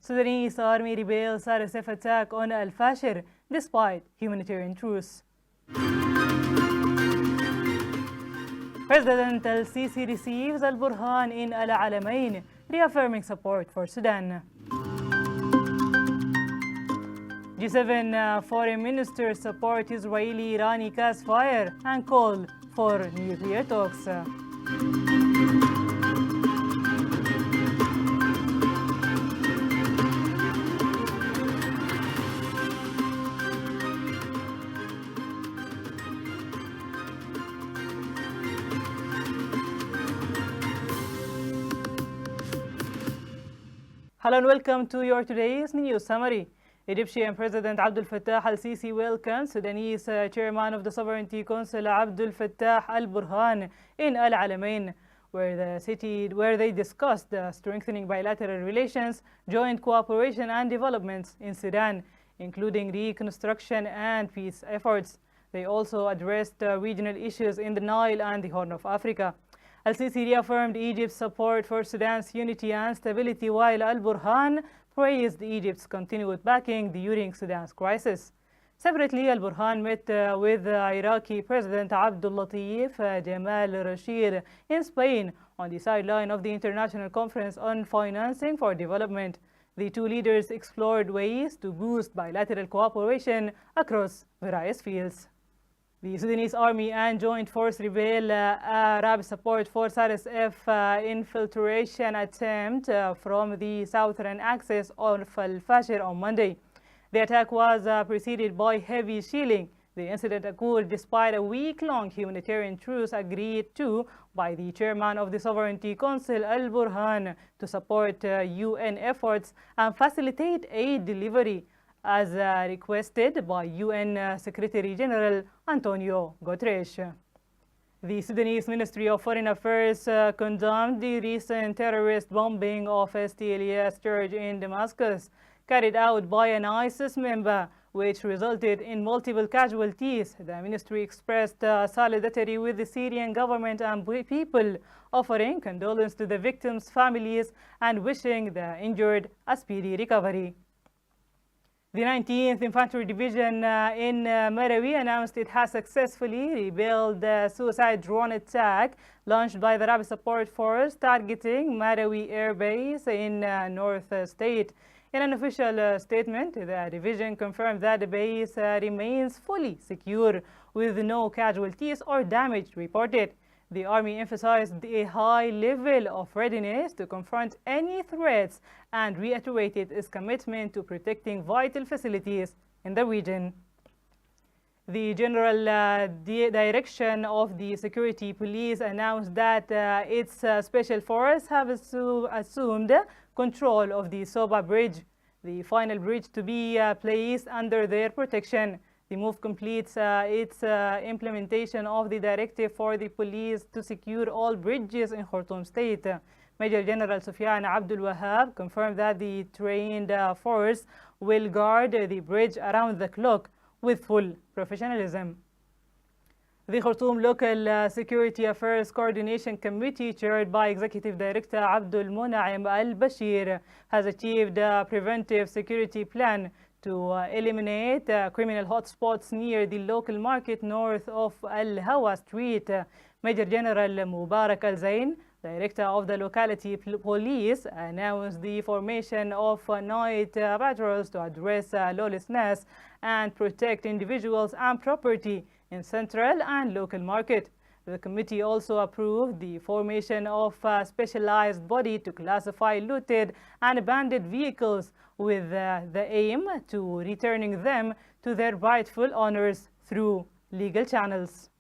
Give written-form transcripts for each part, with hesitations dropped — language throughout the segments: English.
Sudanese army rebels RSF attack on Al-Fashir despite humanitarian truce. President El-Sisi receives Al-Burhan in Alamein, reaffirming support for Sudan. G7 foreign ministers support Israeli-Irani ceasefire and call for nuclear talks. Hello and welcome to your today's news summary. Egyptian President Abdel Fattah Al-Sisi welcomes Sudanese Chairman of the Sovereignty Council Abdel Fattah Al-Burhan in Al-Alamein, where they discussed strengthening bilateral relations, joint cooperation and developments in Sudan, including reconstruction and peace efforts. They also addressed regional issues in the Nile and the Horn of Africa. Al-Sisi reaffirmed Egypt's support for Sudan's unity and stability, while Al-Burhan praised Egypt's continued backing during Sudan's crisis. Separately, Al-Burhan met with Iraqi President Abdul Latif Jamal Rashid in Spain on the sideline of the International Conference on Financing for Development. The two leaders explored ways to boost bilateral cooperation across various fields. The Sudanese Army and Joint Force Rebel Arab Support Force RSF infiltration attempt from the southern axis of Al-Fashir on Monday. The attack was preceded by heavy shelling. The incident occurred despite a week-long humanitarian truce agreed to by the chairman of the Sovereignty Council, Al-Burhan, to support UN efforts and facilitate aid delivery, as requested by UN Secretary General Antonio Guterres. The Sudanese Ministry of Foreign Affairs condemned the recent terrorist bombing of STLS Church in Damascus, carried out by an ISIS member, which resulted in multiple casualties. The ministry expressed solidarity with the Syrian government and people, offering condolence to the victims' families and wishing the injured a speedy recovery. The 19th Infantry Division in Marawi announced it has successfully repelled the suicide drone attack launched by the Rapid Support Force targeting Marawi Air Base in North State. In an official statement, the division confirmed that the base remains fully secure with no casualties or damage reported. The Army emphasized a high level of readiness to confront any threats and reiterated its commitment to protecting vital facilities in the region. The General Direction of the Security Police announced that its special force have assumed control of the Soba Bridge, the final bridge to be placed under their protection. The move completes its implementation of the directive for the police to secure all bridges in Khartoum State. Major General Sufyan Abdul Wahab confirmed that the trained force will guard the bridge around the clock with full professionalism. The Khartoum Local Security Affairs Coordination Committee, chaired by Executive Director Abdul Munaim Al-Bashir, has achieved a preventive security plan to eliminate criminal hotspots near the local market north of Al-Hawa Street. Major General Mubarak Al-Zain, Director of the locality police, announced the formation of night patrols to address lawlessness and protect individuals and property in central and local market. The committee also approved the formation of a specialized body to classify looted and abandoned vehicles with the aim to returning them to their rightful owners through legal channels.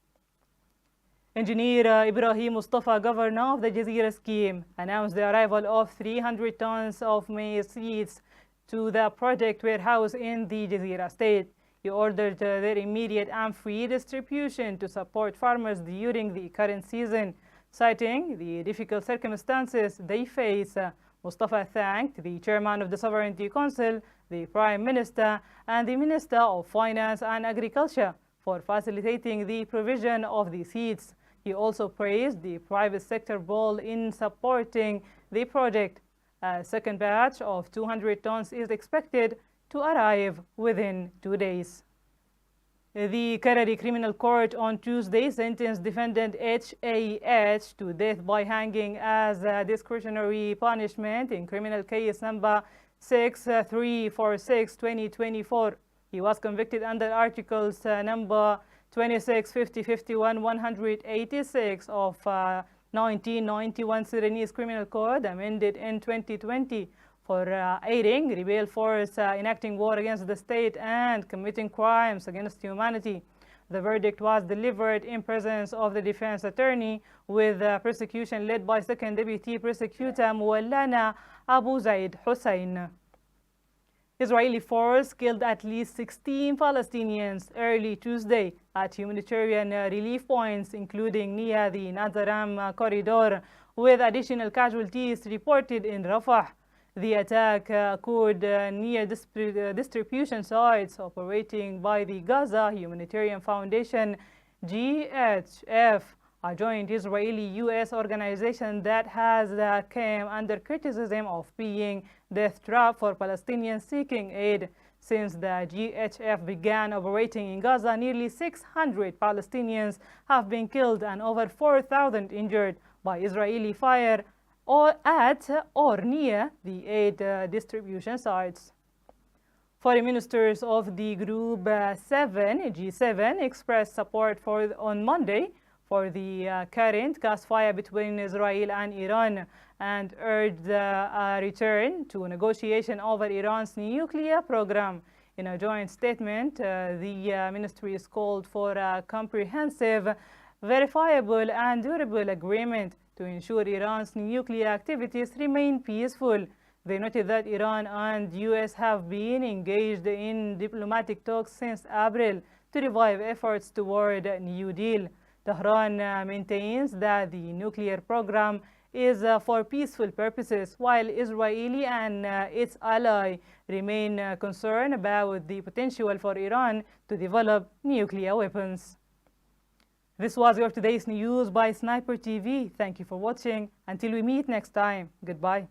Engineer Ibrahim Mustafa, governor of the Jazeera scheme, announced the arrival of 300 tons of maize seeds to the project warehouse in the Jazeera state. He ordered their immediate and free distribution to support farmers during the current season. Citing the difficult circumstances they face, Mustafa thanked the chairman of the Sovereignty Council, the Prime Minister, and the Minister of Finance and Agriculture for facilitating the provision of the seeds. He also praised the private sector role in supporting the project. A second batch of 200 tons is expected to arrive within 2 days. The Karari Criminal Court on Tuesday sentenced defendant H.A.H. to death by hanging as a discretionary punishment in criminal case number 6346-2024. He was convicted under articles number 26, 50, 51, 186 of 1991 Sudanese Criminal Code, amended in 2020, for aiding rebel force enacting war against the state and committing crimes against humanity. The verdict was delivered in presence of the defense attorney, with prosecution led by Second Deputy Prosecutor Muwallana Abu Zaid Hussein. Israeli force killed at least 16 Palestinians early Tuesday at humanitarian relief points, including near the Nazaram corridor, with additional casualties reported in Rafah. The attack occurred near distribution sites operating by the Gaza Humanitarian Foundation, GHF, a joint Israeli-U.S. organization that has come under criticism of being death trap for Palestinians seeking aid. Since the GHF began operating in Gaza, nearly 600 Palestinians have been killed and over 4,000 injured by Israeli fire at or near the aid distribution sites. Foreign ministers of the Group G7 expressed support on Monday for the current ceasefire between Israel and Iran and urged a return to negotiation over Iran's nuclear program. In a joint statement, the ministries called for a comprehensive, verifiable and durable agreement to ensure Iran's nuclear activities remain peaceful. They noted that Iran and U.S. have been engaged in diplomatic talks since April to revive efforts toward a new deal. Tehran maintains that the nuclear program is for peaceful purposes, while Israeli and its ally remain concerned about the potential for Iran to develop nuclear weapons. This was your today's news by Sniper TV. Thank you for watching. Until we meet next time, goodbye.